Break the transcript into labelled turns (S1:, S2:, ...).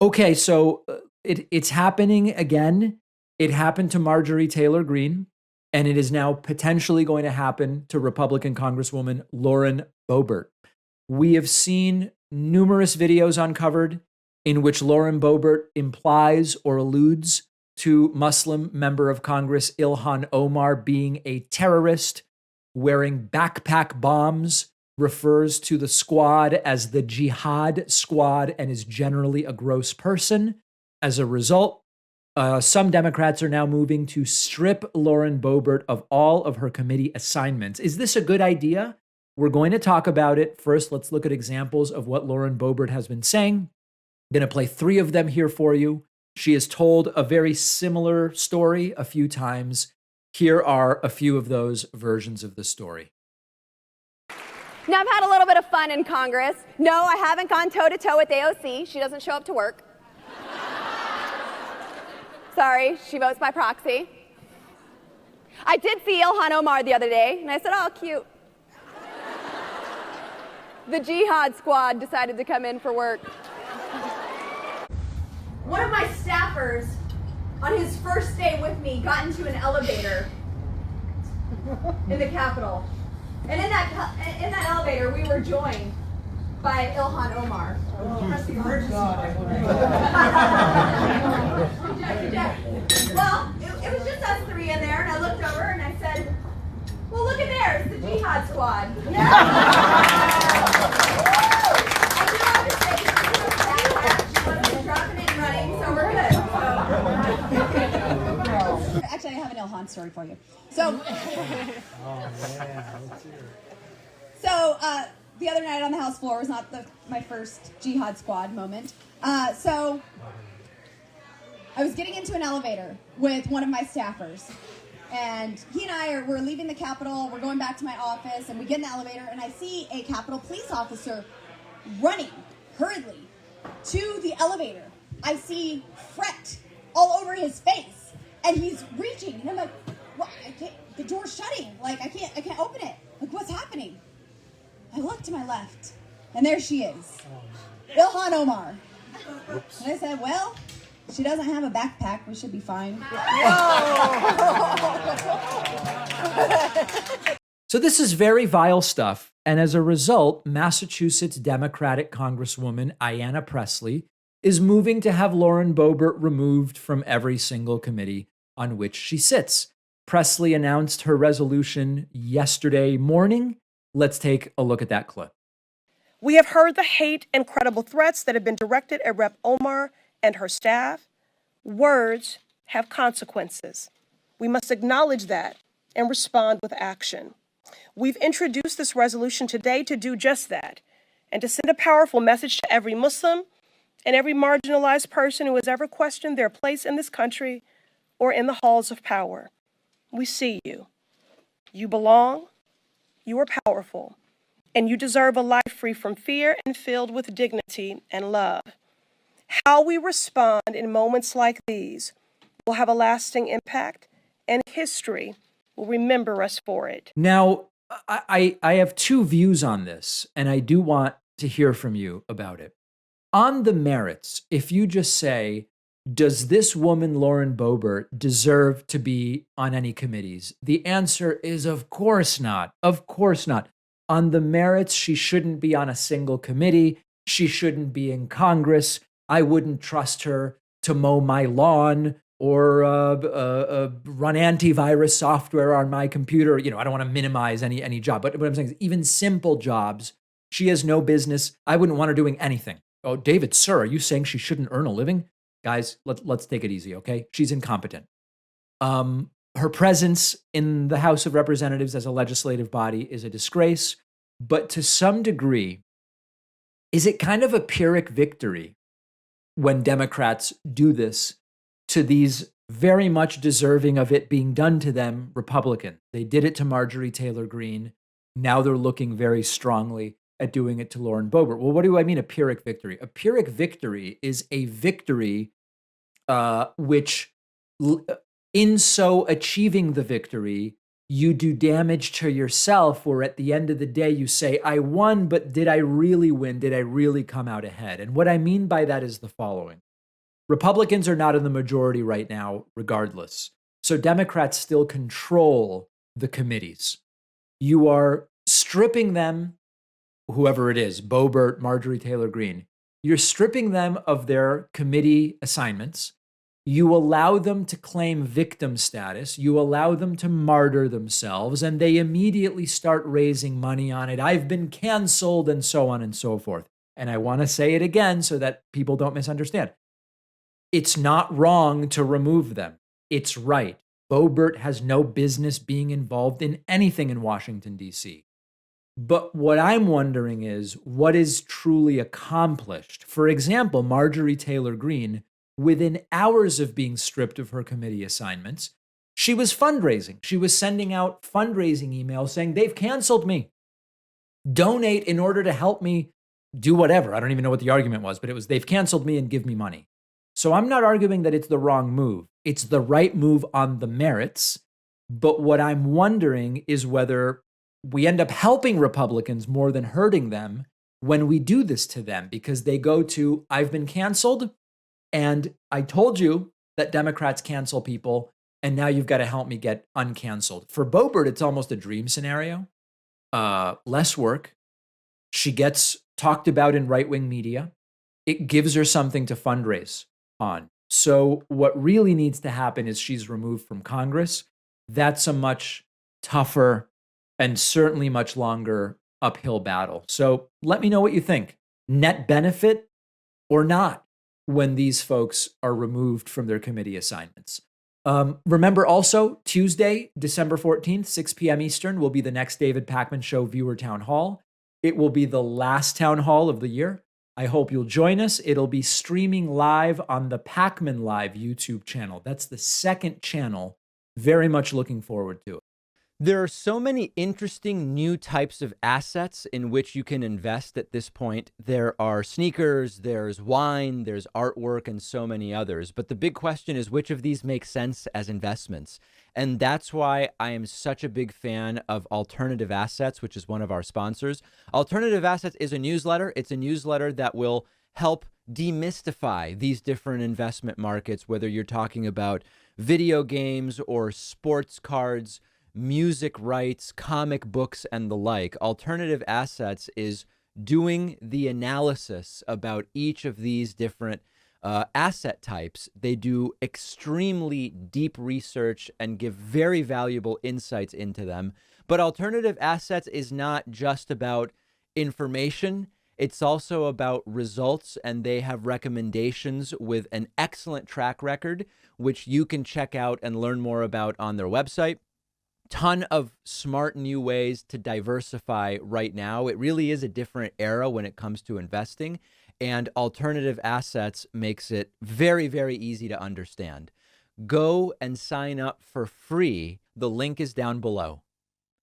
S1: Okay, so it's happening again. It happened to Marjorie Taylor Greene, and it is now potentially going to happen to Republican Congresswoman Lauren Boebert. We have seen numerous videos uncovered in which Lauren Boebert implies or alludes to Muslim member of Congress Ilhan Omar being a terrorist, wearing backpack bombs, refers to the squad as the Jihad Squad, and is generally a gross person. As a result, some Democrats are now moving to strip Lauren Boebert of all of her committee assignments. Is this a good idea? We're going to talk about it. First, let's look at examples of what Lauren Boebert has been saying. I'm going to play 3 of them here for you. She has told a very similar story a few times. Here are a few of those versions of the story.
S2: Now, I've had a little bit of fun in Congress. No, I haven't gone toe-to-toe with AOC. She doesn't show up to work. Sorry, she votes by proxy. I did see Ilhan Omar the other day, and I said, oh, cute. The Jihad Squad decided to come in for work. One of my staffers, on his first day with me, got into an elevator in the Capitol. And in that elevator, we were joined by Ilhan Omar. Well, it was just us 3 in there, and I looked over and I said, well, look at there, it's the Jihad Squad.
S3: Actually, I have an Ilhan story for you. So, the other night on the House floor was not my first Jihad Squad moment. So, I was getting into an elevator with one of my staffers, and he and I we're leaving the Capitol. We're going back to my office, and we get in the elevator, and I see a Capitol police officer running hurriedly to the elevator. I see fret all over his face, and he's reaching, and I'm like, what? I can't, the door's shutting. Like, I can't open it. Like, what's happening? I look to my left, and there she is, Ilhan Omar. Oops. And I said, well, she doesn't have a backpack. We should be fine.
S1: So this is very vile stuff. And as a result, Massachusetts Democratic Congresswoman Ayanna Pressley is moving to have Lauren Boebert removed from every single committee on which she sits. Pressley announced her resolution yesterday morning. Let's take a look at that clip.
S4: We have heard the hate and credible threats that have been directed at Rep. Omar and her staff. Words have consequences. We must acknowledge that and respond with action. We've introduced this resolution today to do just that, and to send a powerful message to every Muslim and every marginalized person who has ever questioned their place in this country or in the halls of power. We see you. You belong, you are powerful, and you deserve a life free from fear and filled with dignity and love. How we respond in moments like these will have a lasting impact, and history will remember us for it.
S1: Now, I have 2 views on this, and I do want to hear from you about it. On the merits, if you just say, does this woman, Lauren Boebert, deserve to be on any committees? The answer is, of course not. Of course not. On the merits, she shouldn't be on a single committee. She shouldn't be in Congress. I wouldn't trust her to mow my lawn or run antivirus software on my computer. You know, I don't want to minimize any job, but what I'm saying is even simple jobs, she has no business. I wouldn't want her doing anything. Oh, David, sir, are you saying she shouldn't earn a living? Guys, let's take it easy, okay? She's incompetent. Her presence in the House of Representatives as a legislative body is a disgrace, but to some degree, is it kind of a Pyrrhic victory when Democrats do this to these very much deserving of it being done to them Republican? They did it to Marjorie Taylor Greene. Now they're looking very strongly at doing it to Lauren Boebert. Well, what do I mean a Pyrrhic victory? A Pyrrhic victory is a victory which, in so achieving the victory, you do damage to yourself, where at the end of the day you say, I won, but did I really win? Did I really come out ahead? And what I mean by that is the following. Republicans are not in the majority right now, regardless. So Democrats still control the committees. You are stripping them, whoever it is, Boebert, Marjorie Taylor Greene, you're stripping them of their committee assignments. You allow them to claim victim status. You allow them to martyr themselves, and they immediately start raising money on it. I've been canceled, and so on and so forth. And I want to say it again so that people don't misunderstand. It's not wrong to remove them. It's right. Boebert has no business being involved in anything in Washington, D.C. But what I'm wondering is what is truly accomplished. For example, Marjorie Taylor Greene, within hours of being stripped of her committee assignments, she was fundraising. She was sending out fundraising emails saying, they've canceled me. Donate in order to help me do whatever. I don't even know what the argument was, but it was, they've canceled me and give me money. So I'm not arguing that it's the wrong move. It's the right move on the merits. But what I'm wondering is whether we end up helping Republicans more than hurting them when we do this to them, because they go to, I've been canceled, and I told you that Democrats cancel people, and now you've got to help me get uncanceled. For Boebert, it's almost a dream scenario. Less work. She gets talked about in right-wing media. It gives her something to fundraise on. So what really needs to happen is she's removed from Congress. That's a much tougher and certainly much longer uphill battle. So let me know what you think. Net benefit or not when these folks are removed from their committee assignments. Remember also, Tuesday, December 14th, 6 p.m. Eastern, will be the next David Pakman Show viewer town hall. It will be the last town hall of the year. I hope you'll join us. It'll be streaming live on the Pakman Live YouTube channel. That's the second channel. Very much looking forward to it.
S5: There are so many interesting new types of assets in which you can invest at this point. There are sneakers, there's wine, there's artwork, and so many others. But the big question is, which of these make sense as investments? And that's why I am such a big fan of Alternative Assets, which is one of our sponsors. Alternative Assets is a newsletter. It's a newsletter that will help demystify these different investment markets, whether you're talking about video games or sports cards, music rights, comic books, and the like. Alternative Assets is doing the analysis about each of these different asset types. They do extremely deep research and give very valuable insights into them. But Alternative Assets is not just about information. It's also about results, and they have recommendations with an excellent track record, which you can check out and learn more about on their website. Ton of smart new ways to diversify right now. It really is a different era when it comes to investing, and Alternative Assets makes it very, very easy to understand. Go and sign up for free. The link is down below.